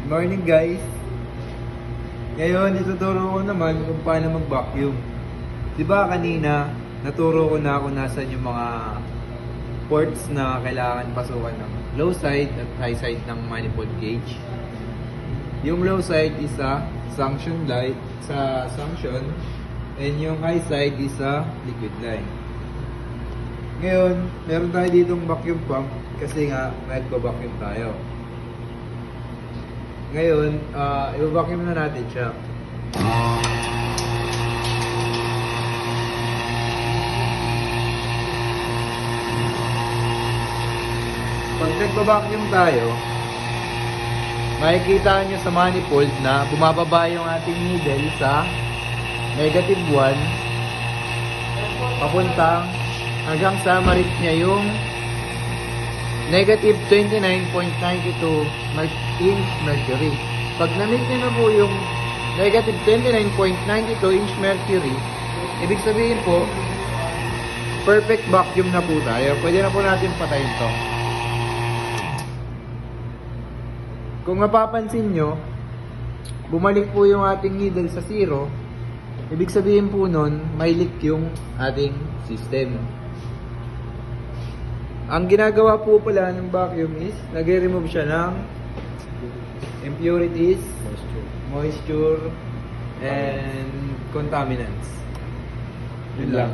Morning guys! Ngayon, ituturo ko naman kung paano mag-vacuum. Diba kanina, naturo ko na kung nasan yung mga ports na kailangan pasukan ng low side at high side ng manifold gauge. Yung low side is sa suction light, sa suction, and yung high side is sa liquid line. Ngayon, meron tayo ditong vacuum pump kasi nga nagba-vacuum tayo. Ngayon, i-vacuum na natin siya. Pag nagba-vacuum tayo, makikita nyo sa manifold na bumababa yung ating needle sa negative 1 papuntang hanggang sa ma-reach niya yung negative 29.92 inch mercury. Pag na-meet niya na po yung negative 29.92 inch mercury, ibig sabihin po, perfect vacuum na po tayo. Pwede na po natin patayin to. Kung mapapansin nyo, bumalik po yung ating needle sa 0, ibig sabihin po nun, may leak yung ating system. Ang ginagawa po pala ng vacuum is, nag-remove siya ng impurities, moisture, and contaminants. Yun lang.